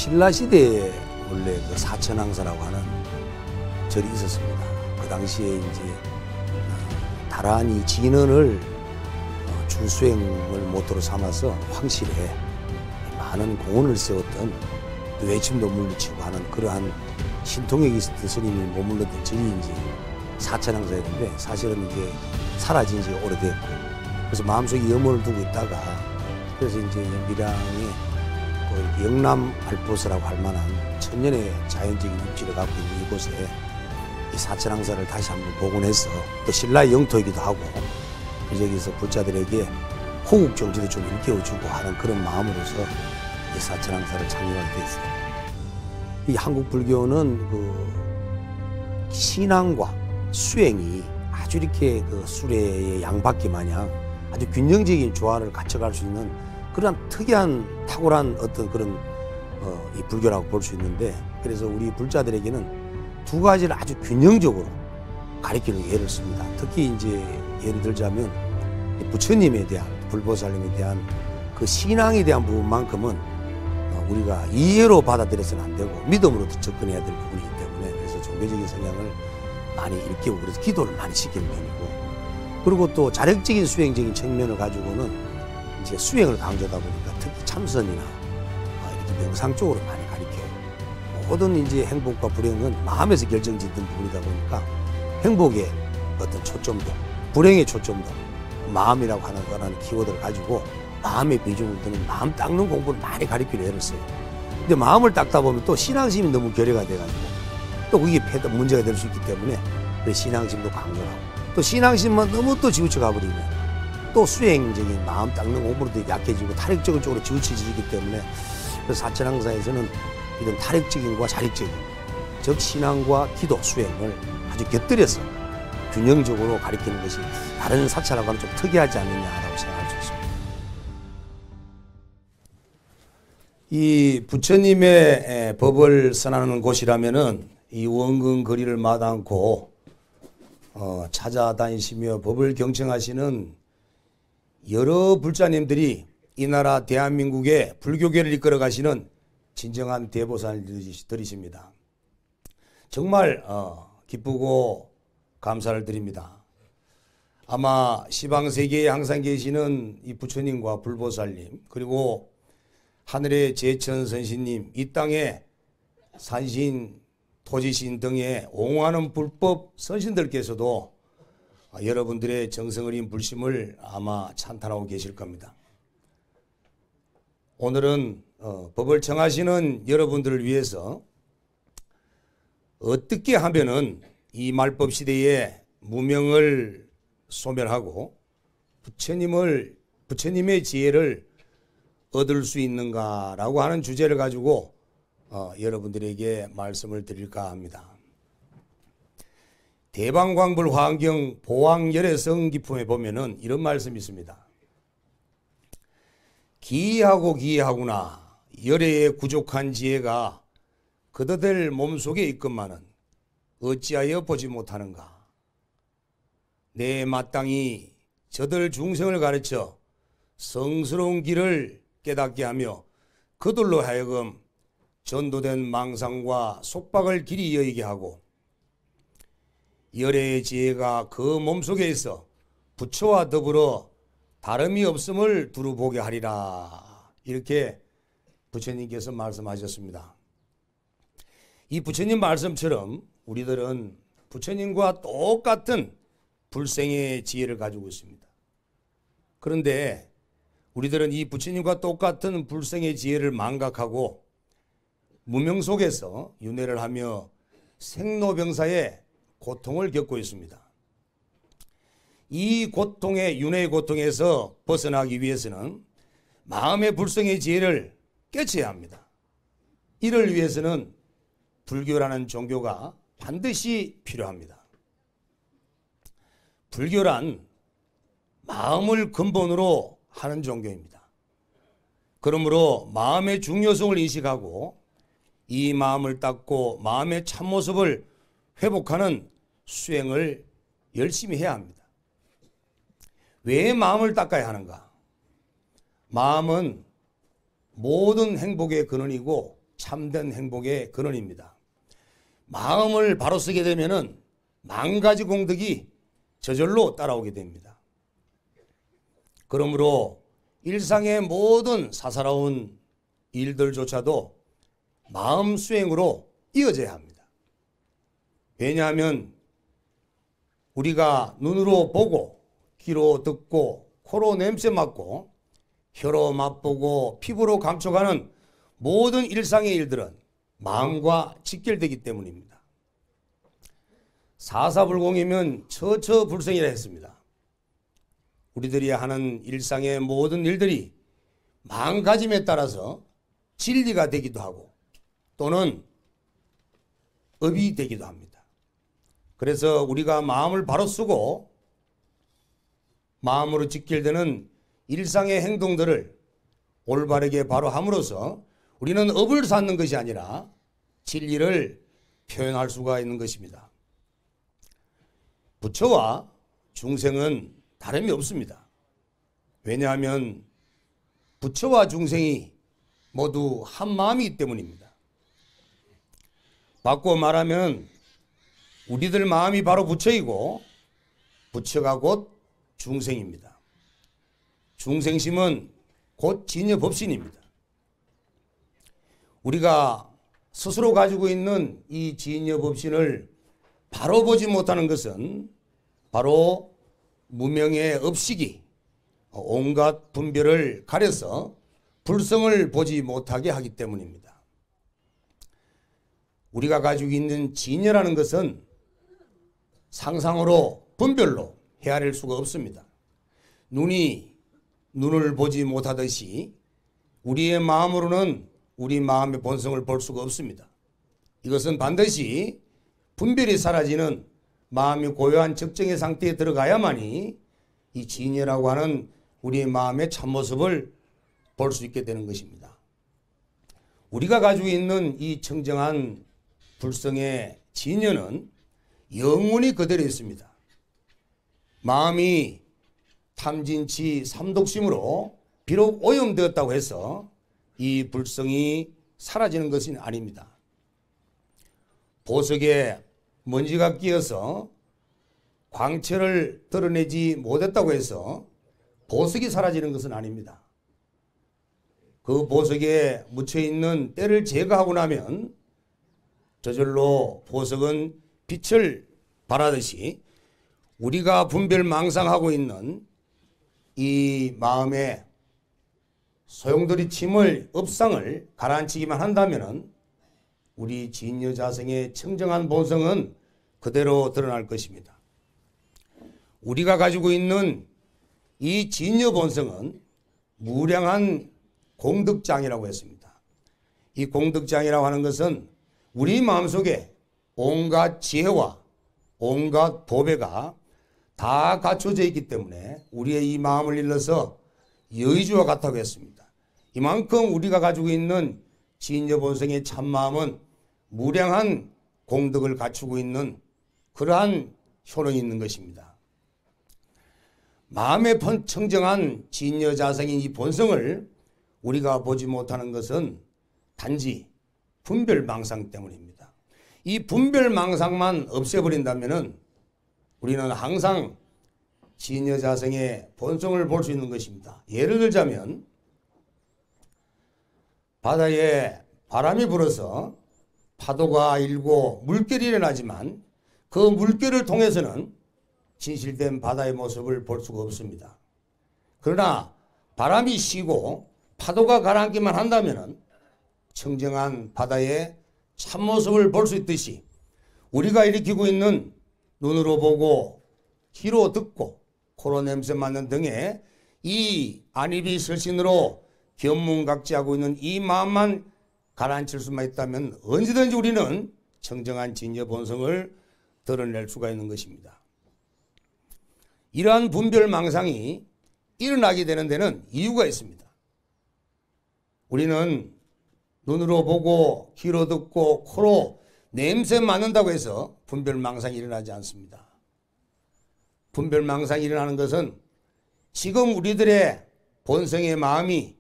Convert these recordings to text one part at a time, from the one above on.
신라시대에 원래 그 사천왕사라고 하는 절이 있었습니다. 그 당시에 이제 다란이 진언을 주수행을 모토로 삼아서 황실에 많은 공헌을 세웠던 외침도 물리치고 하는 그러한 신통력이 있었던 스님이 머물렀던 절이 이제 사천왕사였는데 사실은 이제 사라진 지가 오래됐고 그래서 마음속에 염원을 두고 있다가 그래서 이제 밀양에 그 영남 알프스라고 할 만한 천년의 자연적인 입지를 갖고 있는 이곳에 이 사천왕사를 다시 한번 복원해서 또 신라의 영토이기도 하고 여기서 불자들에게 호국 정치도 좀 일깨워주고 하는 그런 마음으로서 이 사천왕사를 창립하게 됐어요. 이 한국 불교는 그 신앙과 수행이 아주 이렇게 그 수레의 양바퀴 마냥 아주 균형적인 조화를 갖춰갈 수 있는 그런 특이한 탁월한 어떤 그런 이 불교라고 볼 수 있는데 그래서 우리 불자들에게는 두 가지를 아주 균형적으로 가리키는 예를 씁니다. 특히 이제 예를 들자면 부처님에 대한 불보살님에 대한 그 신앙에 대한 부분만큼은 우리가 이해로 받아들여서는 안 되고 믿음으로 접근해야 될 부분이기 때문에 그래서 종교적인 성향을 많이 일깨우고 그래서 기도를 많이 시키는 편이고 그리고 또 자력적인 수행적인 측면을 가지고는 이제 수행을 강조하다 보니까 특히 참선이나 이렇게 명상 쪽으로 많이 가리켜요. 모든 이제 행복과 불행은 마음에서 결정짓는 부분이다 보니까 행복의 어떤 초점도 불행의 초점도 마음이라고 하는 거라는 키워드를 가지고 마음의 비중을 두는 마음 닦는 공부를 많이 가리키려 애를 써요. 근데 마음을 닦다 보면 또 신앙심이 너무 결여가 돼가지고 또 그게 문제가 될 수 있기 때문에 신앙심도 강조하고 또 신앙심만 너무 또 지우쳐 가버리면 또 수행적인 마음 닦는 공부도 약해지고 타력적인 쪽으로 지우쳐지기 때문에 그래서 사천왕사에서는 이런 타력적인과 자력적인 즉 신앙과 기도 수행을 아주 곁들여서 균형적으로 가리키는 것이 다른 사찰하고는 좀 특이하지 않느냐라고 생각할 수 있습니다. 이 부처님의 법을 선하는 곳이라면은 이 원근 거리를 마다않고 찾아다니시며 법을 경청하시는 여러 불자님들이 이 나라 대한민국의 불교계를 이끌어 가시는 진정한 대보살들이십니다. 정말 기쁘고 감사를 드립니다. 아마 시방세계에 항상 계시는 이 부처님과 불보살님 그리고 하늘의 제천선신님 이 땅에 산신, 토지신 등의 옹호하는 불법 선신들께서도 여러분들의 정성어린 불심을 아마 찬탄하고 계실 겁니다. 오늘은 법을 청하시는 여러분들을 위해서 어떻게 하면은 이 말법 시대에 무명을 소멸하고 부처님의 지혜를 얻을 수 있는가라고 하는 주제를 가지고 여러분들에게 말씀을 드릴까 합니다. 대방광불 화엄경 보왕열애성 기품에 보면은 이런 말씀이 있습니다. 기이하고 기이하구나. 열애의 부족한 지혜가 그대들 몸속에 있건만은 어찌하여 보지 못하는가. 내 마땅히 저들 중생을 가르쳐 성스러운 길을 깨닫게 하며 그들로 하여금 전도된 망상과 속박을 길이 여의게 하고 열애의 지혜가 그 몸속에 있어 부처와 더불어 다름이 없음을 두루 보게 하리라. 이렇게 부처님께서 말씀하셨습니다. 이 부처님 말씀처럼 우리들은 부처님과 똑같은 불생의 지혜를 가지고 있습니다. 그런데 우리들은 이 부처님과 똑같은 불생의 지혜를 망각하고 무명 속에서 윤회를 하며 생로병사의 고통을 겪고 있습니다. 이 고통의 윤회의 고통에서 벗어나기 위해서는 마음의 불성의 지혜를 깨쳐야 합니다. 이를 위해서는 불교라는 종교가 반드시 필요합니다. 불교란 마음을 근본으로 하는 종교입니다. 그러므로 마음의 중요성을 인식하고 이 마음을 닦고 마음의 참모습을 회복하는 수행을 열심히 해야 합니다. 왜 마음을 닦아야 하는가? 마음은 모든 행복의 근원이고 참된 행복의 근원입니다. 마음을 바로 쓰게 되면은 만 가지 공덕이 저절로 따라오게 됩니다. 그러므로 일상의 모든 사사로운 일들조차도 마음 수행으로 이어져야 합니다. 왜냐하면 우리가 눈으로 보고 귀로 듣고 코로 냄새 맡고 혀로 맛보고 피부로 감촉하는 모든 일상의 일들은 마음과 직결되기 때문입니다. 사사불공이면 처처불성이라 했습니다. 우리들이 하는 일상의 모든 일들이 마음가짐에 따라서 진리가 되기도 하고 또는 업이 되기도 합니다. 그래서 우리가 마음을 바로 쓰고 마음으로 직결되는 일상의 행동들을 올바르게 바로 함으로써 우리는 업을 쌓는 것이 아니라 진리를 표현할 수가 있는 것입니다. 부처와 중생은 다름이 없습니다. 왜냐하면 부처와 중생이 모두 한 마음이기 때문입니다. 바꿔 말하면 우리들 마음이 바로 부처이고 부처가 곧 중생입니다. 중생심은 곧 진여법신입니다. 우리가 스스로 가지고 있는 이 진여법신을 바로 보지 못하는 것은 바로 무명의 업식이 온갖 분별을 가려서 불성을 보지 못하게 하기 때문입니다. 우리가 가지고 있는 진여라는 것은 상상으로 분별로 헤아릴 수가 없습니다. 눈이 눈을 보지 못하듯이 우리의 마음으로는 우리 마음의 본성을 볼 수가 없습니다. 이것은 반드시 분별이 사라지는 마음이 고요한 적정의 상태에 들어가야만이 이 진여라고 하는 우리의 마음의 참모습을 볼 수 있게 되는 것입니다. 우리가 가지고 있는 이 청정한 불성의 진여는 영원히 그대로 있습니다. 마음이 탐진치 삼독심으로 비록 오염되었다고 해서 이 불성이 사라지는 것은 아닙니다. 보석에 먼지가 끼어서 광채를 드러내지 못했다고 해서 보석이 사라지는 것은 아닙니다. 그 보석에 묻혀있는 때를 제거하고 나면 저절로 보석은 빛을 발하듯이 우리가 분별망상하고 있는 이 마음의 소용돌이 침을 업상을 가라앉히기만 한다면 우리 진여자성의 청정한 본성은 그대로 드러날 것입니다. 우리가 가지고 있는 이 진여 본성은 무량한 공덕장이라고 했습니다. 이 공덕장이라고 하는 것은 우리 마음속에 온갖 지혜와 온갖 보배가 다 갖춰져 있기 때문에 우리의 이 마음을 일러서 여의주와 같다고 했습니다. 이만큼 우리가 가지고 있는 진여본성의 참마음은 무량한 공덕을 갖추고 있는 그러한 효능이 있는 것입니다. 마음의 청정한 진여자성인 이 본성을 우리가 보지 못하는 것은 단지 분별망상 때문입니다. 이 분별망상만 없애버린다면 우리는 항상 진여자성의 본성을 볼 수 있는 것입니다. 예를 들자면 바다에 바람이 불어서 파도가 일고 물결이 일어나지만 그 물결을 통해서는 진실된 바다의 모습을 볼 수가 없습니다. 그러나 바람이 쉬고 파도가 가라앉기만 한다면 청정한 바다의 참모습을 볼 수 있듯이 우리가 일으키고 있는 눈으로 보고 귀로 듣고 코로 냄새 맡는 등의 이 안입이 설신으로 견문각지하고 있는 이 마음만 가라앉힐 수만 있다면 언제든지 우리는 청정한 진여 본성을 드러낼 수가 있는 것입니다. 이러한 분별망상이 일어나게 되는 데는 이유가 있습니다. 우리는 눈으로 보고 귀로 듣고 코로 냄새 맡는다고 해서 분별망상이 일어나지 않습니다. 분별망상이 일어나는 것은 지금 우리들의 본성의 마음이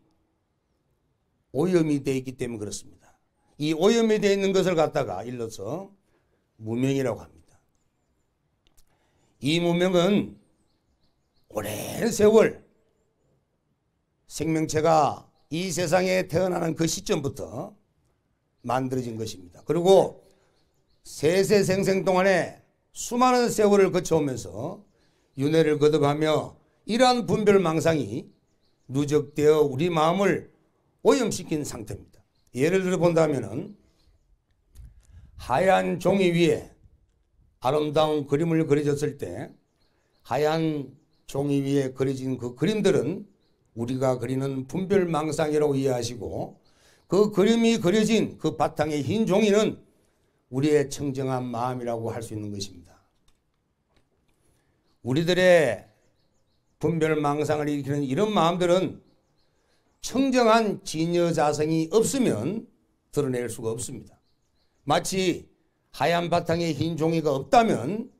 오염이 되어 있기 때문에 그렇습니다. 이 오염이 되어 있는 것을 갖다가 일러서 무명이라고 합니다. 이 무명은 오랜 세월 생명체가 이 세상에 태어나는 그 시점부터 만들어진 것입니다. 그리고 세세생생 동안에 수많은 세월을 거쳐오면서 윤회를 거듭하며 이러한 분별망상이 누적되어 우리 마음을 오염시킨 상태입니다. 예를 들어 본다면 하얀 종이 위에 아름다운 그림을 그려졌을 때 하얀 종이 위에 그려진 그 그림들은 우리가 그리는 분별망상이라고 이해하시고, 그 그림이 그려진 그 바탕의 흰 종이는 우리의 청정한 마음이라고 할 수 있는 것입니다. 우리들의 분별망상을 일으키는 이런 마음들은 청정한 진여자성이 없으면 드러낼 수가 없습니다. 마치 하얀 바탕에 흰 종이가 없다면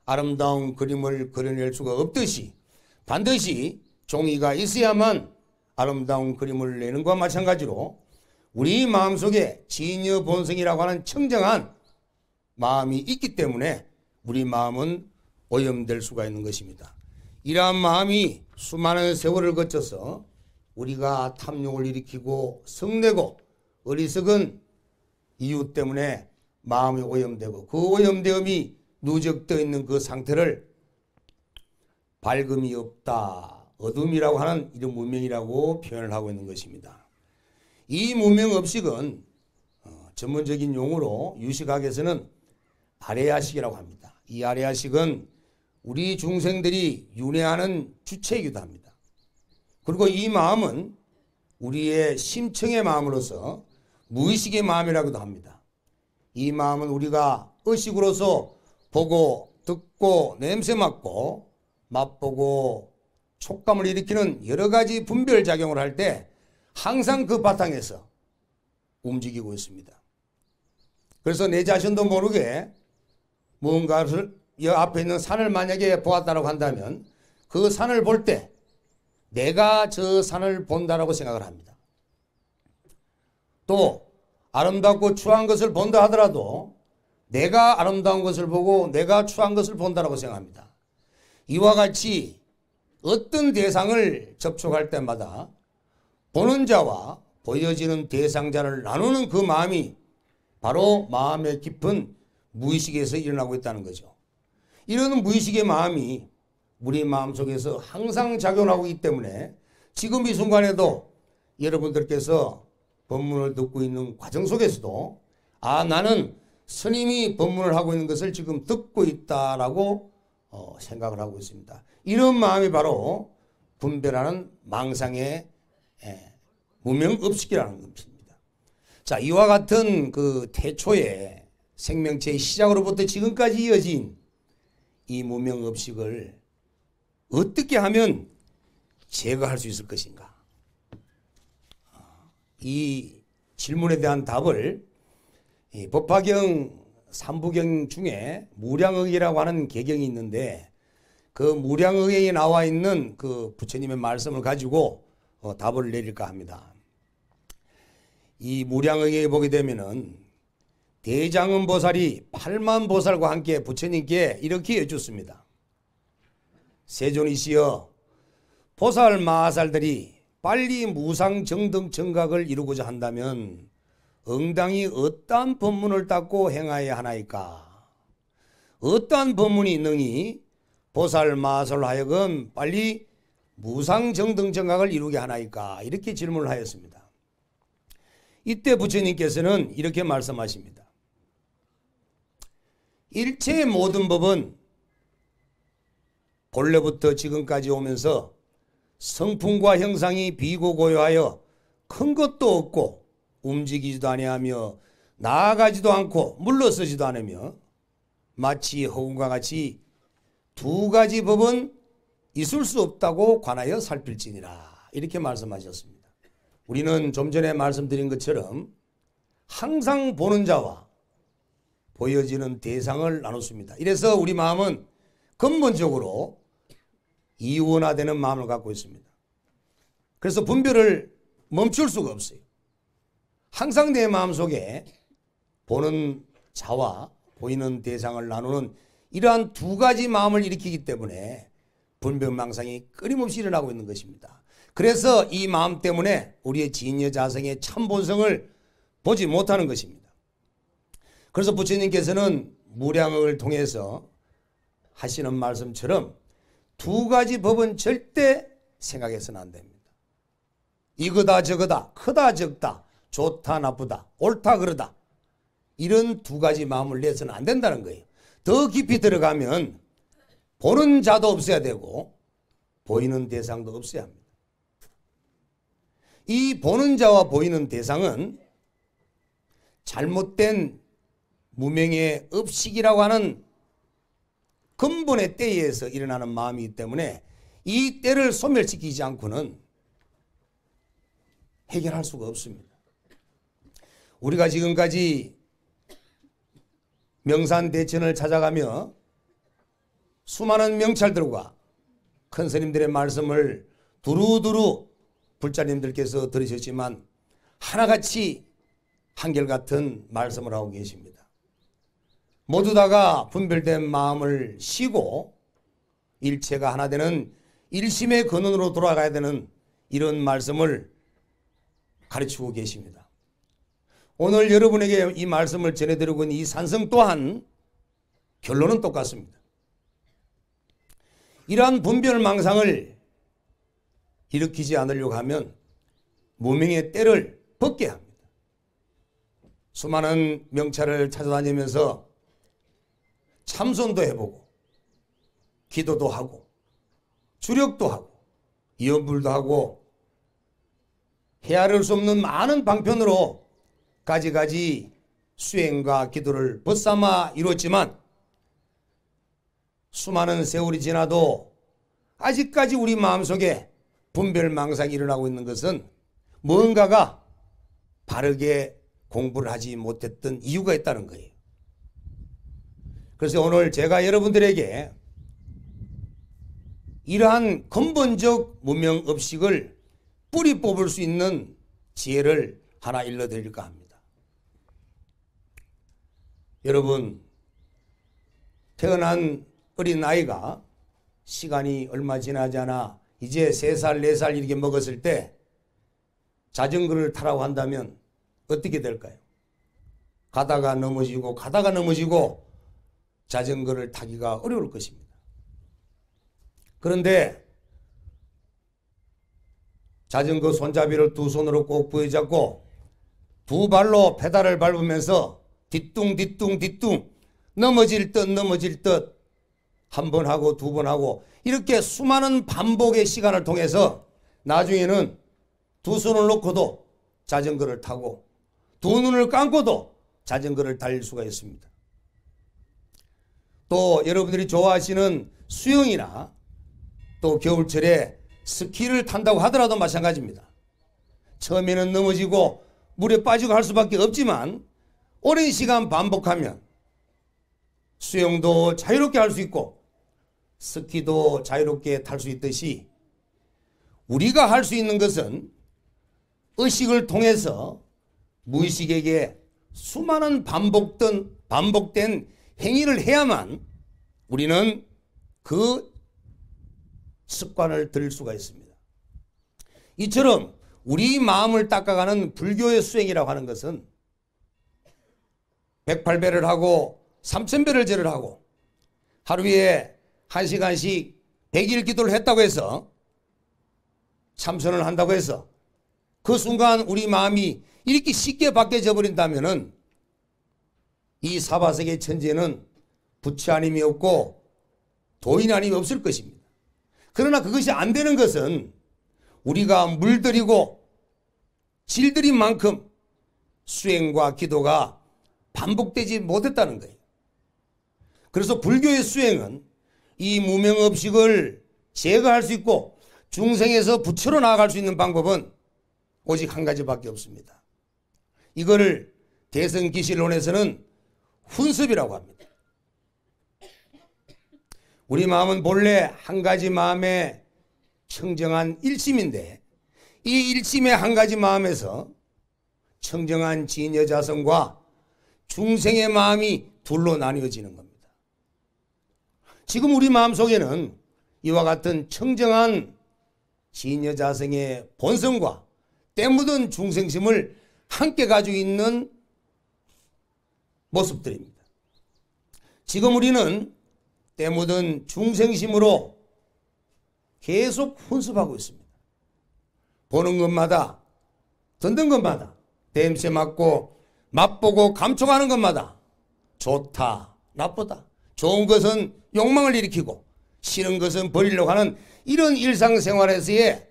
아름다운 그림을 그려낼 수가 없듯이 반드시 종이가 있어야만 아름다운 그림을 내는 것과 마찬가지로 우리 마음속에 진여 본성이라고 하는 청정한 마음이 있기 때문에 우리 마음은 오염될 수가 있는 것입니다. 이러한 마음이 수많은 세월을 거쳐서 우리가 탐욕을 일으키고 성내고 어리석은 이유 때문에 마음이 오염되고, 그 오염되음이 누적되어 있는 그 상태를 밝음이 없다, 어둠이라고 하는 이런 무명이라고 표현을 하고 있는 것입니다. 이 무명업식은 전문적인 용어로 유식학에서는 아레야식이라고 합니다. 이 아레야식은 우리 중생들이 윤회하는 주체이기도 합니다. 그리고 이 마음은 우리의 심청의 마음으로서 무의식의 마음이라고도 합니다. 이 마음은 우리가 의식으로서 보고 듣고 냄새 맡고 맛보고 촉감을 일으키는 여러 가지 분별작용을 할 때 항상 그 바탕에서 움직이고 있습니다. 그래서 내 자신도 모르게 무언가를 이 앞에 있는 산을 만약에 보았다고 한다면 그 산을 볼 때 내가 저 산을 본다라고 생각을 합니다. 또 아름답고 추한 것을 본다 하더라도 내가 아름다운 것을 보고 내가 추한 것을 본다라고 생각합니다. 이와 같이 어떤 대상을 접촉할 때마다 보는 자와 보여지는 대상자를 나누는 그 마음이 바로 마음의 깊은 무의식에서 일어나고 있다는 거죠. 이런 무의식의 마음이 우리 마음속에서 항상 작용하고 있기 때문에 지금 이 순간에도 여러분들께서 법문을 듣고 있는 과정 속에서도 나는 스님이 법문을 하고 있는 것을 지금 듣고 있다라고 생각을 하고 있습니다. 이런 마음이 바로 분별하는 망상의 무명업식이라는 것입니다. 자, 이와 같은 그 태초의 생명체의 시작으로부터 지금까지 이어진 이 무명업식을 어떻게 하면 제거할 수 있을 것인가? 이 질문에 대한 답을 법화경 3부경 중에 무량의이라고 하는 계경이 있는데, 그 무량의에 나와 있는 그 부처님의 말씀을 가지고 답을 내릴까 합니다. 이 무량의에 보게 되면은 대장은 보살이 8만 보살과 함께 부처님께 이렇게 여쭙습니다. 세존이시여, 보살 마살들이 빨리 무상정등 정각을 이루고자 한다면 응당이 어떠한 법문을 닦고 행하여야 하나이까? 어떠한 법문이 능히 보살 마살로 하여금 빨리 무상정등 정각을 이루게 하나이까? 이렇게 질문을 하였습니다. 이때 부처님께서는 이렇게 말씀하십니다. 일체의 모든 법은 본래부터 지금까지 오면서 성품과 형상이 비고고요하여 큰 것도 없고 움직이지도 아니하며 나아가지도 않고 물러서지도 않으며 마치 허공과 같이 두 가지 법은 있을 수 없다고 관하여 살필지니라. 이렇게 말씀하셨습니다. 우리는 좀 전에 말씀드린 것처럼 항상 보는 자와 보여지는 대상을 나눴습니다. 이래서 우리 마음은 근본적으로 이원화되는 마음을 갖고 있습니다. 그래서 분별을 멈출 수가 없어요. 항상 내 마음속에 보는 자와 보이는 대상을 나누는 이러한 두 가지 마음을 일으키기 때문에 분별망상이 끊임없이 일어나고 있는 것입니다. 그래서 이 마음 때문에 우리의 진여자성의 참본성을 보지 못하는 것입니다. 그래서 부처님께서는 무량을 통해서 하시는 말씀처럼 두 가지 법은 절대 생각해서는 안 됩니다. 이거다 저거다, 크다 적다, 좋다 나쁘다, 옳다 그르다, 이런 두 가지 마음을 내서는 안 된다는 거예요. 더 깊이 들어가면 보는 자도 없어야 되고 보이는 대상도 없어야 합니다. 이 보는 자와 보이는 대상은 잘못된 무명의 업식이라고 하는 근본의 때에서 일어나는 마음이기 때문에 이 때를 소멸시키지 않고는 해결할 수가 없습니다. 우리가 지금까지 명산대천을 찾아가며 수많은 명찰들과 큰 스님들의 말씀을 두루두루 불자님들께서 들으셨지만 하나같이 한결같은 말씀을 하고 계십니다. 모두 다가 분별된 마음을 쉬고 일체가 하나 되는 일심의 근원으로 돌아가야 되는 이런 말씀을 가르치고 계십니다. 오늘 여러분에게 이 말씀을 전해드리고 있는 이 산성 또한 결론은 똑같습니다. 이러한 분별망상을 일으키지 않으려고 하면 무명의 때를 벗게 합니다. 수많은 명찰을 찾아다니면서 참선도 해보고 기도도 하고 주력도 하고 이연불도 하고 헤아릴 수 없는 많은 방편으로 가지가지 수행과 기도를 벗삼아 이뤘지만 수많은 세월이 지나도 아직까지 우리 마음속에 분별망상이 일어나고 있는 것은 뭔가가 바르게 공부를 하지 못했던 이유가 있다는 거예요. 그래서 오늘 제가 여러분들에게 이러한 근본적 문명업식을 뿌리 뽑을 수 있는 지혜를 하나 일러드릴까 합니다. 여러분, 태어난 어린 아이가 시간이 얼마 지나지 않아 이제 3살, 4살 이렇게 먹었을 때 자전거를 타라고 한다면 어떻게 될까요? 가다가 넘어지고 가다가 넘어지고 자전거를 타기가 어려울 것입니다. 그런데 자전거 손잡이를 두 손으로 꼭 부여잡고 두 발로 페달을 밟으면서 뒤뚱뒤뚱뒤뚱 넘어질 듯 넘어질 듯 한 번 하고 두 번 하고 이렇게 수많은 반복의 시간을 통해서 나중에는 두 손을 놓고도 자전거를 타고 두 눈을 감고도 자전거를 달릴 수가 있습니다. 또 여러분들이 좋아하시는 수영이나 또 겨울철에 스키를 탄다고 하더라도 마찬가지입니다. 처음에는 넘어지고 물에 빠지고 할 수밖에 없지만 오랜 시간 반복하면 수영도 자유롭게 할 수 있고 스키도 자유롭게 탈 수 있듯이 우리가 할 수 있는 것은 의식을 통해서 무의식에게 수많은 반복된 행위를 해야만 우리는 그 습관을 들일 수가 있습니다. 이처럼 우리 마음을 닦아가는 불교의 수행이라고 하는 것은 108배를 하고 3000배를 절을 하고 하루에 1시간씩 100일 기도를 했다고 해서 참선을 한다고 해서 그 순간 우리 마음이 이렇게 쉽게 바뀌어져 버린다면은 이 사바세계 천지에는 부처 아님이 없고 도인 아님이 없을 것입니다. 그러나 그것이 안 되는 것은 우리가 물들이고 질들인 만큼 수행과 기도가 반복되지 못했다는 거예요. 그래서 불교의 수행은 이 무명업식을 제거할 수 있고 중생에서 부처로 나아갈 수 있는 방법은 오직 한 가지밖에 없습니다. 이거를 대성기실론에서는 훈습이라고 합니다. 우리 마음은 본래 한 가지 마음의 청정한 일심인데 이 일심의 한 가지 마음에서 청정한 진여자성과 중생의 마음이 둘로 나뉘어지는 겁니다. 지금 우리 마음속에는 이와 같은 청정한 진여자성의 본성과 때 묻은 중생심을 함께 가지고 있는 모습들입니다. 지금 우리는 때 묻은 중생심으로 계속 훈습하고 있습니다. 보는 것마다, 듣는 것마다, 냄새 맡고 맛보고 감촉하는 것마다 좋다, 나쁘다, 좋은 것은 욕망을 일으키고 싫은 것은 버리려고 하는 이런 일상생활에서의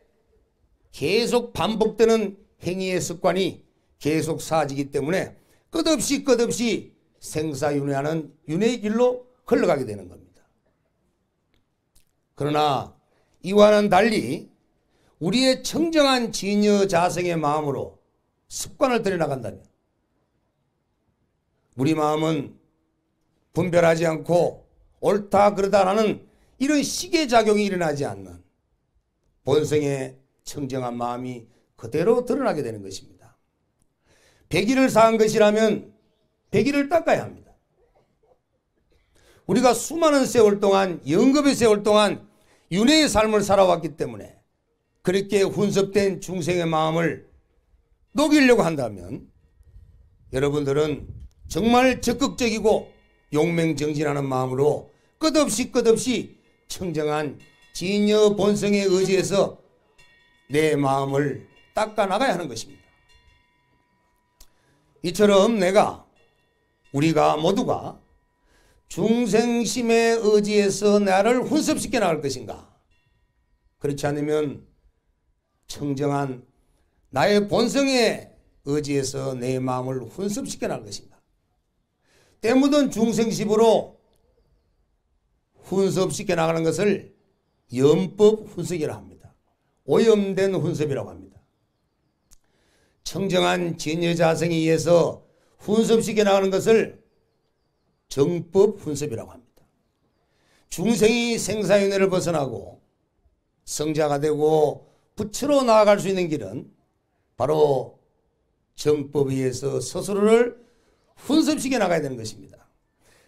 계속 반복되는 행위의 습관이 계속 사라지기 때문에 끝없이 생사윤회하는 윤회의 길로 흘러가게 되는 겁니다. 그러나 이와는 달리 우리의 청정한 진여자성의 마음으로 습관을 들여나간다면 우리 마음은 분별하지 않고 옳다 그르다라는 이런 시계작용이 일어나지 않는 본성의 청정한 마음이 그대로 드러나게 되는 것입니다. 100일을 사한 것이라면 100일을 닦아야 합니다. 우리가 수많은 세월 동안, 영겁의 세월 동안 윤회의 삶을 살아왔기 때문에 그렇게 훈습된 중생의 마음을 녹이려고 한다면 여러분들은 정말 적극적이고 용맹정진하는 마음으로 끝없이 청정한 진여 본성에 의지해서 내 마음을 닦아나가야 하는 것입니다. 이처럼 우리가 모두가 중생심에 의지해서 나를 훈습시켜 나갈 것인가? 그렇지 않으면 청정한 나의 본성에 의지해서 내 마음을 훈습시켜 나갈 것인가? 때 묻은 중생심으로 훈습시켜 나가는 것을 염법 훈습이라고 합니다. 오염된 훈습이라고 합니다. 청정한 진여자성에 의해서 훈습시켜 나가는 것을 정법 훈습이라고 합니다. 중생이 생사윤회를 벗어나고 성자가 되고 부처로 나아갈 수 있는 길은 바로 정법에 의해서 스스로를 훈습시켜 나가야 되는 것입니다.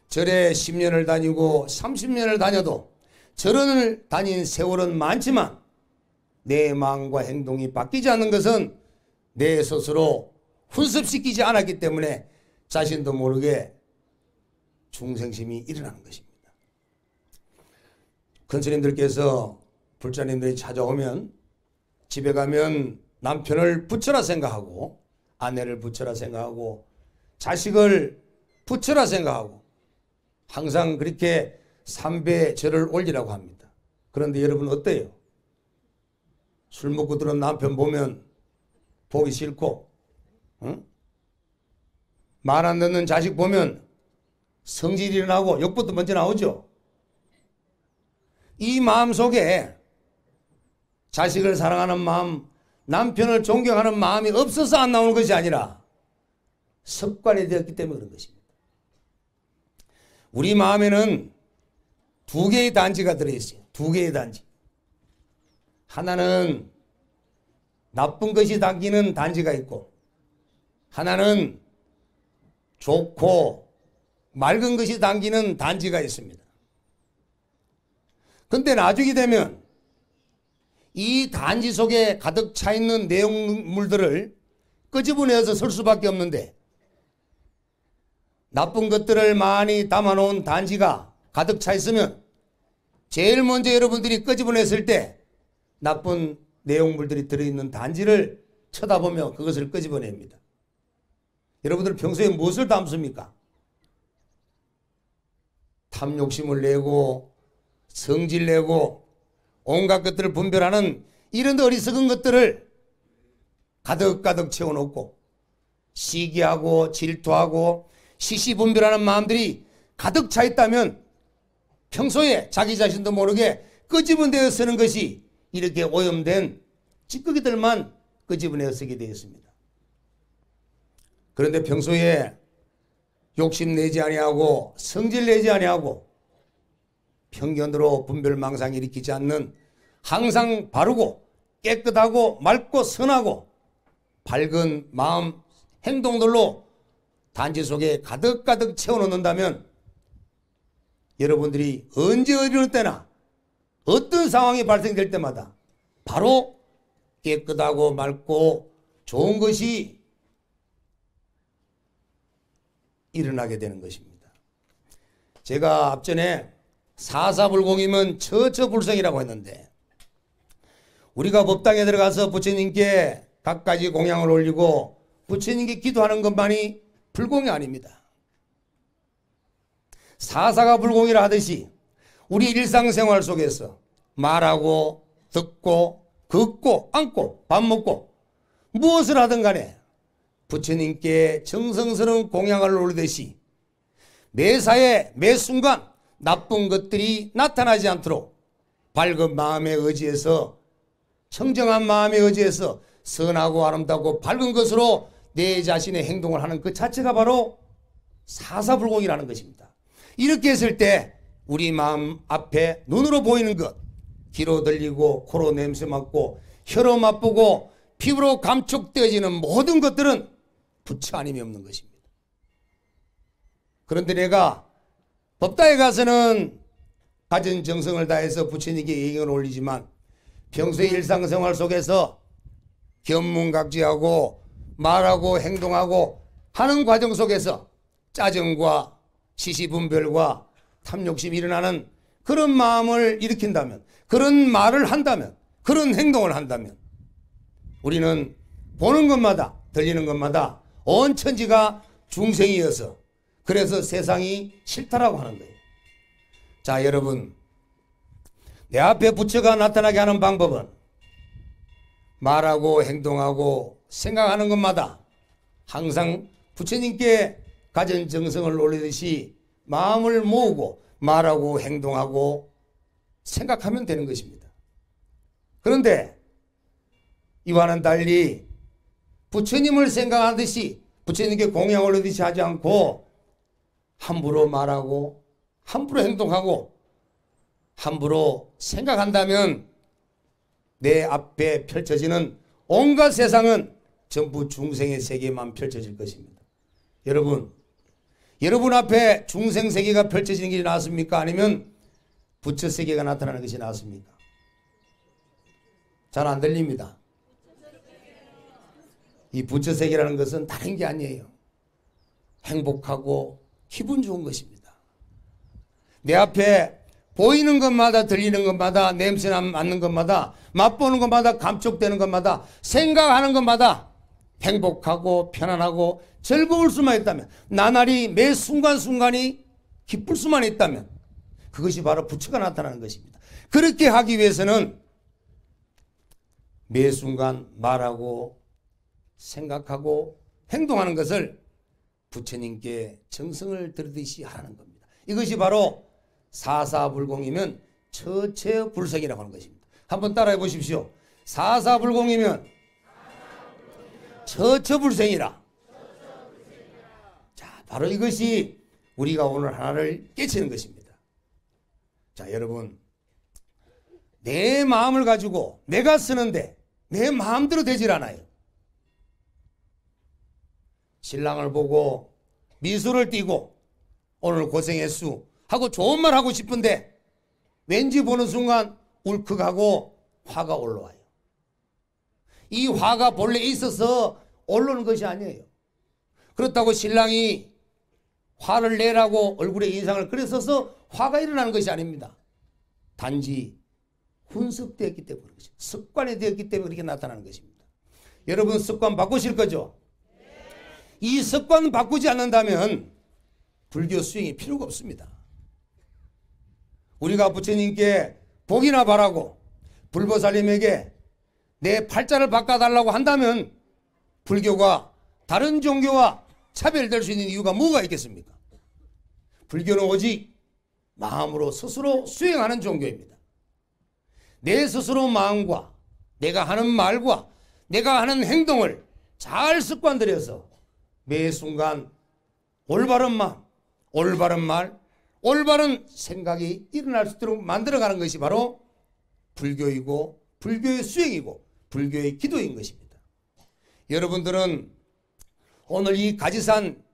절에 10년을 다니고 30년을 다녀도 절을 다닌 세월은 많지만 내 마음과 행동이 바뀌지 않는 것은 내 스스로 훈습시키지 않았기 때문에 자신도 모르게 중생심이 일어나는 것입니다. 큰스님들께서 불자님들이 찾아오면 집에 가면 남편을 부처라 생각하고 아내를 부처라 생각하고 자식을 부처라 생각하고 항상 그렇게 삼배 절을 올리라고 합니다. 그런데 여러분 어때요? 술 먹고 들은 남편 보면 보기 싫고 말 안 듣는 자식 보면 성질이 일어나고 욕부터 먼저 나오죠. 이 마음 속에 자식을 사랑하는 마음, 남편을 존경하는 마음이 없어서 안 나오는 것이 아니라 습관이 되었기 때문에 그런 것입니다. 우리 마음에는 두 개의 단지가 들어있어요. 두 개의 단지. 하나는 나쁜 것이 담기는 단지가 있고 하나는 좋고 맑은 것이 담기는 단지가 있습니다. 그런데 나중에 되면 이 단지 속에 가득 차 있는 내용물들을 끄집어내서 쓸 수밖에 없는데 나쁜 것들을 많이 담아놓은 단지가 가득 차 있으면 제일 먼저 여러분들이 끄집어냈을 때 나쁜 내용물들이 들어있는 단지를 쳐다보며 그것을 끄집어냅니다. 여러분들 평소에 무엇을 담습니까? 탐욕심을 내고 성질 내고 온갖 것들을 분별하는 이런 어리석은 것들을 가득 채워놓고 시기하고 질투하고 시시분별하는 마음들이 가득 차 있다면 평소에 자기 자신도 모르게 끄집어내어 쓰는 것이 이렇게 오염된 찌꺼기들만 끄집어내어 쓰게 되었습니다. 그런데 평소에 욕심내지 아니하고 성질내지 아니하고 편견으로 분별망상 일으키지 않는 항상 바르고 깨끗하고 맑고 선하고 밝은 마음 행동들로 단지 속에 가득가득 채워놓는다면 여러분들이 언제 어느 때나 어떤 상황이 발생될 때마다 바로 깨끗하고 맑고 좋은 것이 일어나게 되는 것입니다. 제가 앞전에 사사불공이면 처처불성이라고 했는데, 우리가 법당에 들어가서 부처님께 갖가지 공양을 올리고 부처님께 기도하는 것만이 불공이 아닙니다. 사사가 불공이라 하듯이 우리 일상생활 속에서 말하고 듣고 걷고 앉고 밥 먹고 무엇을 하든 간에 부처님께 정성스러운 공양을 올리듯이 매사에 매 순간 나쁜 것들이 나타나지 않도록 밝은 마음에 의지해서, 청정한 마음에 의지해서 선하고 아름답고 밝은 것으로 내 자신의 행동을 하는 그 자체가 바로 사사불공이라는 것입니다. 이렇게 했을 때 우리 마음 앞에 눈으로 보이는 것, 귀로 들리고 코로 냄새 맡고 혀로 맛보고 피부로 감촉되어지는 모든 것들은 부처 아님이 없는 것입니다. 그런데 내가 법당에 가서는 가진 정성을 다해서 부처님께 예경을 올리지만 평소의 일상생활 속에서 견문각지하고 말하고 행동하고 하는 과정 속에서 짜증과 시시분별과 탐욕심이 일어나는 그런 마음을 일으킨다면, 그런 말을 한다면, 그런 행동을 한다면 우리는 보는 것마다 들리는 것마다 온 천지가 중생이어서 그래서 세상이 싫다라고 하는 거예요. 자, 여러분, 내 앞에 부처가 나타나게 하는 방법은 말하고 행동하고 생각하는 것마다 항상 부처님께 가진 정성을 올리듯이 마음을 모으고 말하고 행동하고 생각하면 되는 것입니다. 그런데 이와는 달리 부처님을 생각하듯이 부처님께 공양을 올리듯이 하지 않고 함부로 말하고 함부로 행동하고 함부로 생각한다면 내 앞에 펼쳐지는 온갖 세상은 전부 중생의 세계만 펼쳐질 것입니다. 여러분 앞에 중생 세계가 펼쳐지는 게 나았습니까? 아니면 부처 세계가 나타나는 것이 나았습니까? 잘 안 들립니다. 이 부처 세계라는 것은 다른 게 아니에요. 행복하고 기분 좋은 것입니다. 내 앞에 보이는 것마다, 들리는 것마다, 냄새 맡는 것마다, 맛보는 것마다, 감촉되는 것마다, 생각하는 것마다 행복하고 편안하고 즐거울 수만 있다면, 나날이 매 순간순간이 기쁠 수만 있다면 그것이 바로 부처가 나타나는 것입니다. 그렇게 하기 위해서는 매 순간 말하고 생각하고 행동하는 것을 부처님께 정성을 들이듯이 하라는 겁니다. 이것이 바로 사사불공이면 처처불성이라고 하는 것입니다. 한번 따라해 보십시오. 사사불공이면 처처불성이라. 자, 바로 이것이 우리가 오늘 하나를 깨치는 것입니다. 자, 여러분, 내 마음을 가지고 내가 쓰는데 내 마음대로 되질 않아요. 신랑을 보고 미소를 띠고 오늘 고생했수 하고 좋은 말 하고 싶은데 왠지 보는 순간 울컥하고 화가 올라와요. 이 화가 본래 있어서 올라오는 것이 아니에요. 그렇다고 신랑이 화를 내라고 얼굴에 인상을 그렸어서 화가 일어나는 것이 아닙니다. 단지 훈습되었기 때문에 그렇죠. 습관이 되었기 때문에 그렇게 나타나는 것입니다. 여러분, 습관 바꾸실 거죠? 이 습관 바꾸지 않는다면 불교 수행이 필요가 없습니다. 우리가 부처님께 복이나 바라고 불보살님에게 내 팔자를 바꿔달라고 한다면 불교가 다른 종교와 차별될 수 있는 이유가 뭐가 있겠습니까? 불교는 오직 마음으로 스스로 수행하는 종교입니다. 내 스스로 마음과 내가 하는 말과 내가 하는 행동을 잘 습관들여서 매 순간 올바른 마음, 올바른 말, 올바른 생각이 일어날 수 있도록 만들어가는 것이 바로 불교이고 불교의 수행이고 불교의 기도인 것입니다. 여러분들은 오늘 이 가지산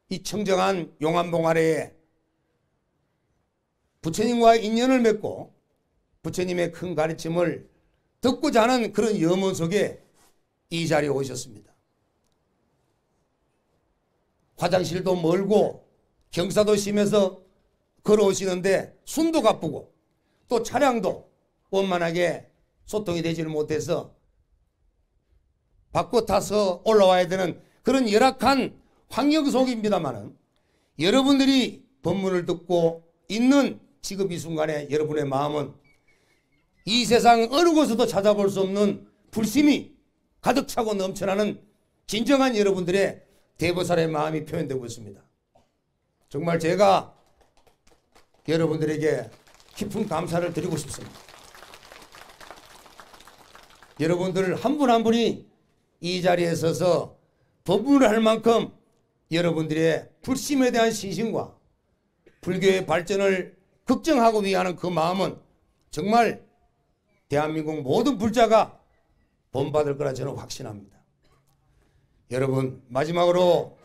이 청정한 용암봉 아래에 부처님과 인연을 맺고 부처님의 큰 가르침을 듣고자 하는 그런 염원 속에 이 자리에 오셨습니다. 화장실도 멀고 경사도 심해서 걸어오시는데 숨도 가쁘고 또 차량도 원만하게 소통이 되지를 못해서 바꿔 타서 올라와야 되는 그런 열악한 환경 속입니다만은 여러분들이 법문을 듣고 있는 지금 이 순간에 여러분의 마음은 이 세상 어느 곳에도 찾아볼 수 없는 불심이 가득 차고 넘쳐나는 진정한 여러분들의 대보살의 마음이 표현되고 있습니다. 정말 제가 여러분들에게 깊은 감사를 드리고 싶습니다. 여러분들 한 분 한 분이 이 자리에 서서 법문을 할 만큼 여러분들의 불심에 대한 신심과 불교의 발전을 걱정하고 위하는 그 마음은 정말 대한민국 모든 불자가 본받을 거라 저는 확신합니다. 여러분, 마지막으로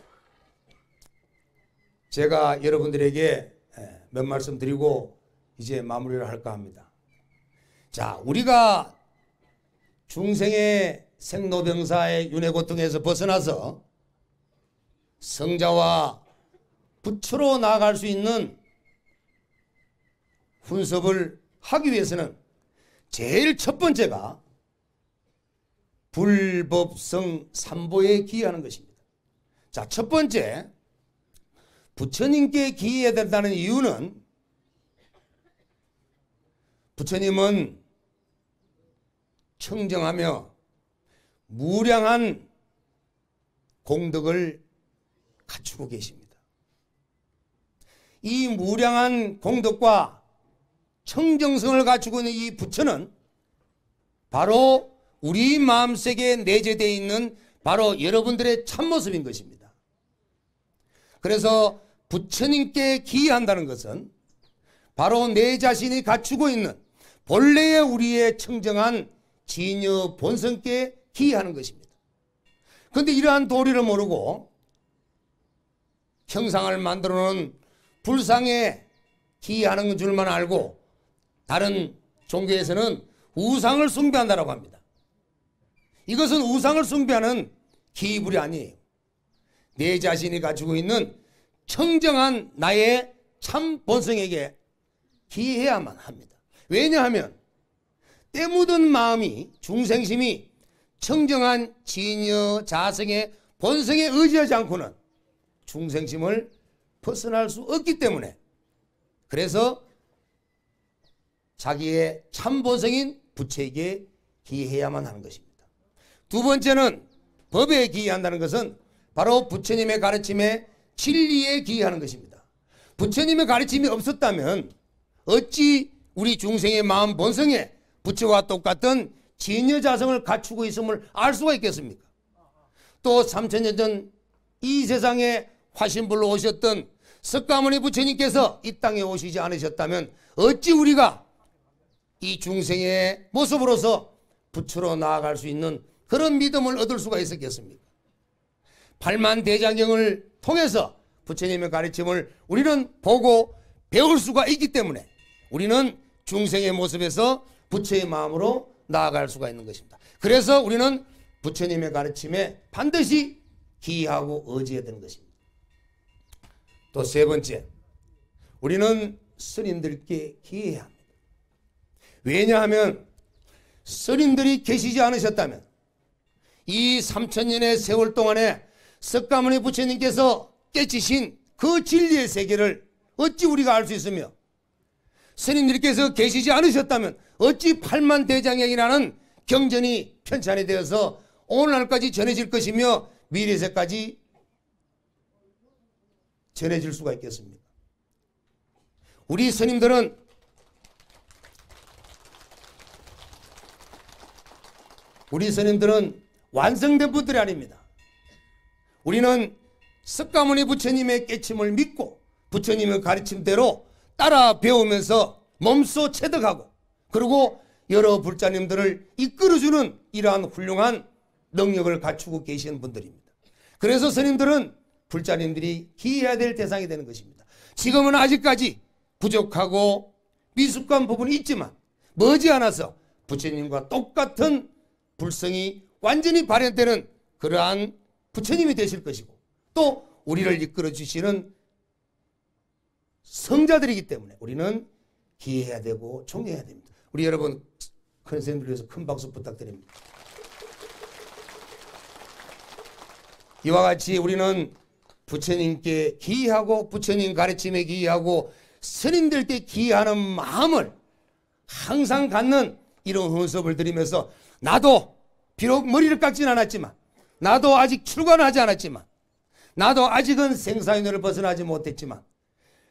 제가 여러분들에게 몇 말씀 드리고 이제 마무리를 할까 합니다. 자, 우리가 중생의 생로병사의 윤회고통에서 벗어나서 성자와 부처로 나아갈 수 있는 훈습을 하기 위해서는 제일 첫 번째가 불법성 삼보에 기여하는 것입니다. 자, 첫 번째, 부처님께 기여해야 된다는 이유는 부처님은 청정하며 무량한 공덕을 갖추고 계십니다. 이 무량한 공덕과 청정성을 갖추고 있는 이 부처는 바로 우리 마음속에 내재되어 있는 바로 여러분들의 참모습인 것입니다. 그래서 부처님께 기여한다는 것은 바로 내 자신이 갖추고 있는 본래의 우리의 청정한 진여 본성께 기여하는 것입니다. 그런데 이러한 도리를 모르고 형상을 만들어 놓은 불상에 기여하는 줄만 알고 다른 종교에서는 우상을 숭배한다고 합니다. 이것은 우상을 숭배하는 기불이 아니에요. 내 자신이 가지고 있는 청정한 나의 참 본성에게 기여해야만 합니다. 왜냐하면 때 묻은 마음이 중생심이 청정한 진여 자성의 본성에 의지하지 않고는 중생심을 벗어날 수 없기 때문에, 그래서 자기의 참 본성인 부처에게 기여해야만 하는 것입니다. 두 번째는 법에 기여한다는 것은 바로 부처님의 가르침에 진리에 기여하는 것입니다. 부처님의 가르침이 없었다면 어찌 우리 중생의 마음 본성에 부처와 똑같은 진여자성을 갖추고 있음을 알 수가 있겠습니까? 또 3000년 전 이 세상에 화신불로 오셨던 석가모니 부처님께서 이 땅에 오시지 않으셨다면 어찌 우리가 이 중생의 모습으로서 부처로 나아갈 수 있는 그런 믿음을 얻을 수가 있었겠습니까? 팔만대장경을 통해서 부처님의 가르침을 우리는 보고 배울 수가 있기 때문에 우리는 중생의 모습에서 부처의 마음으로 나아갈 수가 있는 것입니다. 그래서 우리는 부처님의 가르침에 반드시 기여하고 의지해야 되는 것입니다. 또 세 번째, 우리는 스님들께 기여해야 합니다. 왜냐하면 스님들이 계시지 않으셨다면 이 3000년의 세월 동안에 석가모니 부처님께서 깨치신 그 진리의 세계를 어찌 우리가 알 수 있으며, 스님들께서 계시지 않으셨다면 어찌 팔만대장경이라는 경전이 편찬이 되어서 오늘날까지 전해질 것이며 미래세까지 전해질 수가 있겠습니까? 우리 스님들은 완성된 분들이 아닙니다. 우리는 석가모니 부처님의 깨침을 믿고 부처님의 가르침대로 따라 배우면서 몸소 체득하고, 그리고 여러 불자님들을 이끌어주는 이러한 훌륭한 능력을 갖추고 계시는 분들입니다. 그래서 스님들은 불자님들이 기해야 될 대상이 되는 것입니다. 지금은 아직까지 부족하고 미숙한 부분이 있지만 머지않아서 부처님과 똑같은 불성이 완전히 발현되는 그러한 부처님이 되실 것이고, 또 우리를 이끌어 주시는 성자들이기 때문에 우리는 기해야 되고 존경해야 됩니다. 우리 여러분 큰 스님들 위해서 큰 박수 부탁드립니다. 이와 같이 우리는 부처님께 기하고 부처님 가르침에 기하고 스님들께 기하는 마음을 항상 갖는 이런 헌섭을 드리면서, 나도 비록 머리를 깎진 않았지만, 나도 아직 출가하지 않았지만, 나도 아직은 생사윤회를 벗어나지 못했지만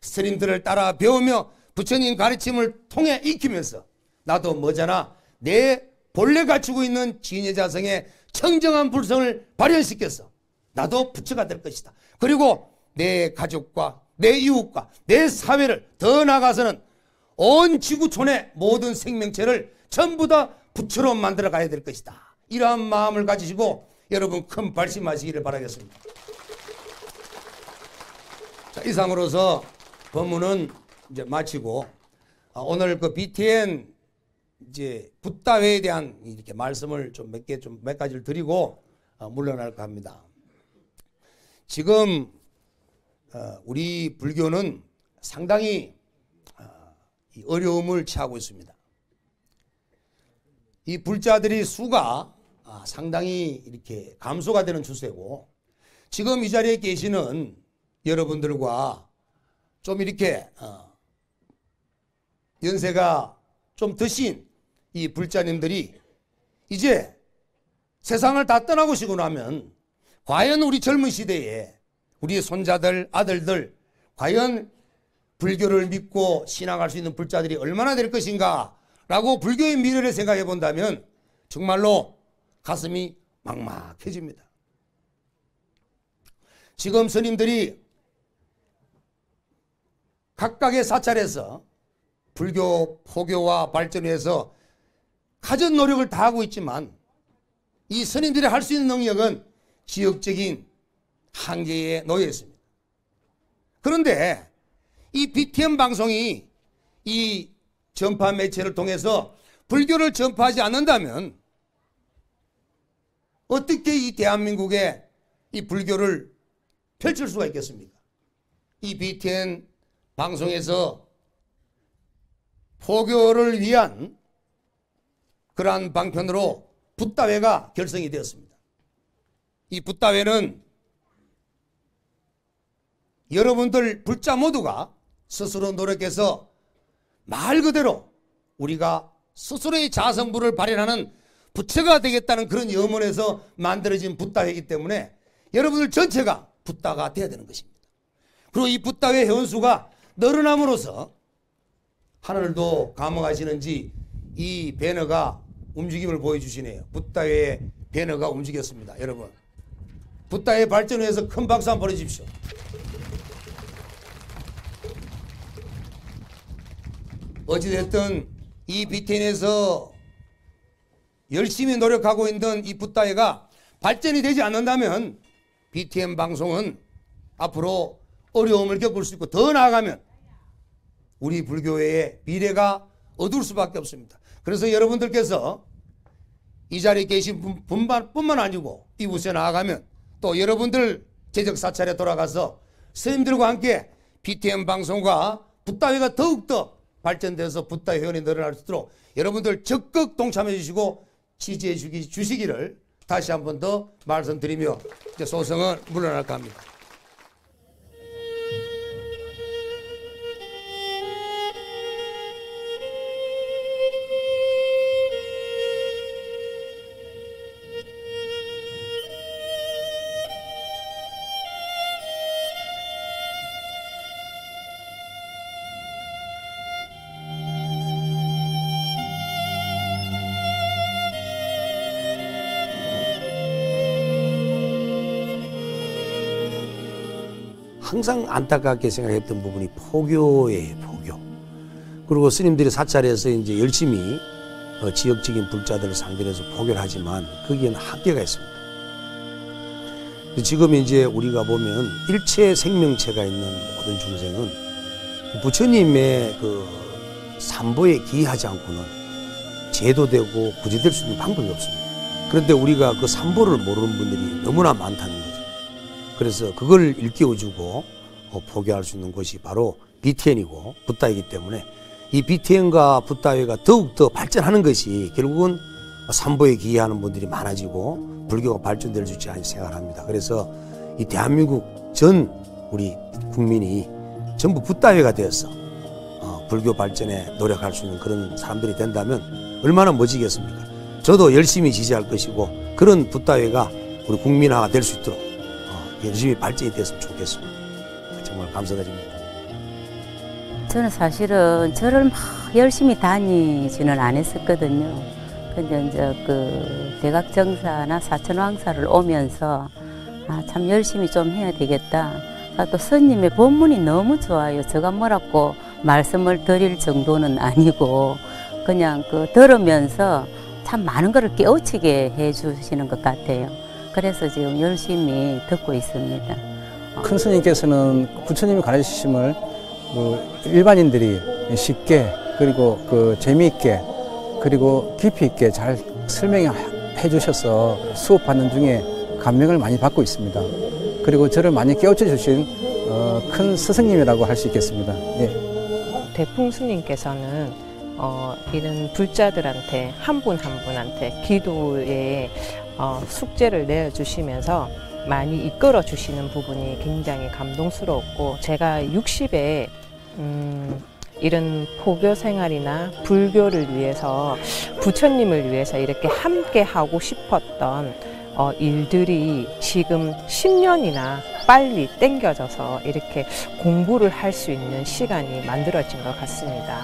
스님들을 따라 배우며 부처님 가르침을 통해 익히면서 나도 머지않아 내 본래 갖추고 있는 진여자성의 청정한 불성을 발현시켜서 나도 부처가 될 것이다. 그리고 내 가족과 내 이웃과 내 사회를 더 나아가서는 온 지구촌의 모든 생명체를 전부 다 부처로 만들어 가야 될 것이다. 이러한 마음을 가지시고 여러분 큰 발심하시기를 바라겠습니다. 자, 이상으로서 법문은 이제 마치고 오늘 그 BTN 이제 붓다회에 대한 이렇게 말씀을 몇 가지를 드리고 물러날까 합니다. 지금 우리 불교는 상당히 어려움을 처하고 있습니다. 이 불자들의 수가 상당히 이렇게 감소가 되는 추세고, 지금 이 자리에 계시는 여러분들과 좀 이렇게 연세가 좀 드신 이 불자님들이 이제 세상을 다 떠나고 시고 나면 과연 우리 젊은 시대에 우리 손자들, 아들들 과연 불교를 믿고 신앙할 수 있는 불자들이 얼마나 될 것인가 라고 불교의 미래를 생각해 본다면 정말로 가슴이 막막해집니다. 지금 스님들이 각각의 사찰에서 불교 포교와 발전을 위해서 가진 노력을 다하고 있지만 이 스님들이 할 수 있는 능력은 지역적인 한계에 놓여 있습니다. 그런데 이 BTN 방송이 이 전파 매체를 통해서 불교를 전파하지 않는다면 어떻게 이 대한민국에 이 불교를 펼칠 수가 있겠습니까? 이 BTN 방송에서 포교를 위한 그러한 방편으로 붓다회가 결성이 되었습니다. 이 붓다회는 여러분들 불자 모두가 스스로 노력해서 말 그대로 우리가 스스로의 자성불을 발현하는 부처가 되겠다는 그런 염원에서 만들어진 붓다회이기 때문에 여러분들 전체가 붓다가 되어야 되는 것입니다. 그리고 이 붓다회 회원수가 늘어남으로써 하늘도 감흥하시는지 이 배너가 움직임을 보여주시네요. 붓다회의 배너가 움직였습니다. 여러분 붓다회 발전을 위해서 큰 박수 한번 보내주십시오. 어찌됐든 이 BTN에서 열심히 노력하고 있는 이 붓다회가 발전이 되지 않는다면 BTN 방송은 앞으로 어려움을 겪을 수 있고 더 나아가면 우리 불교의 미래가 어두울 수밖에 없습니다. 그래서 여러분들께서 이 자리에 계신 분뿐만 아니고 이곳에 나아가면 또 여러분들 제적 사찰에 돌아가서 스님들과 함께 BTN 방송과 붓다회가 더욱더 발전돼서 붓다 회원이 늘어날 수 있도록 여러분들 적극 동참해 주시고 지지해 주시기를 다시 한 번 더 말씀드리며 이제 소성은 물러날까 합니다. 항상 안타깝게 생각했던 부분이 포교예요, 포교. 그리고 스님들이 사찰에서 이제 열심히 지역적인 불자들을 상대로 해서 포교를 하지만 거기에는 한계가 있습니다. 지금 이제 우리가 보면 일체 생명체가 있는 모든 중생은 부처님의 그 삼보에 기하지 않고는 제도되고 구제될 수 있는 방법이 없습니다. 그런데 우리가 그 삼보를 모르는 분들이 너무나 많다는 거죠. 그래서 그걸 일깨워주고 포교할 수 있는 것이 바로 비티엔이고 붓다이기 때문에 이 비티엔과 붓다이가 더욱더 발전하는 것이 결국은 삼보에 기여하는 분들이 많아지고 불교가 발전될 수 있지 않을까 생각합니다. 그래서 이 대한민국 전 우리 국민이 전부 붓다이가 되어서 불교 발전에 노력할 수 있는 그런 사람들이 된다면 얼마나 멋지겠습니까? 저도 열심히 지지할 것이고 그런 붓다이가 우리 국민화가 될 수 있도록 열심히 발전이 됐으면 좋겠습니다. 정말 감사드립니다. 저는 사실은 절을 막 열심히 다니지는 않았었거든요. 근데 이제 그 대각정사나 사천왕사를 오면서 참 열심히 좀 해야 되겠다. 또 스님의 법문이 너무 좋아요. 제가 뭐라고 말씀을 드릴 정도는 아니고 그냥 그 들으면서 참 많은 것을 깨우치게 해주시는 것 같아요. 그래서 지금 열심히 듣고 있습니다. 큰 스님께서는 부처님이 가르치심을 일반인들이 쉽게 그리고 그 재미있게 그리고 깊이 있게 잘 설명해 주셔서 수업하는 중에 감명을 많이 받고 있습니다. 그리고 저를 많이 깨우쳐 주신 큰 스승님이라고 할 수 있겠습니다. 예. 대풍 스님께서는 이런 불자들한테 한 분 한 분한테 기도에 숙제를 내어주시면서 많이 이끌어 주시는 부분이 굉장히 감동스러웠고 제가 60에 이런 포교 생활이나 불교를 위해서 부처님을 위해서 이렇게 함께 하고 싶었던 일들이 지금 10년이나 빨리 땡겨져서 이렇게 공부를 할 수 있는 시간이 만들어진 것 같습니다.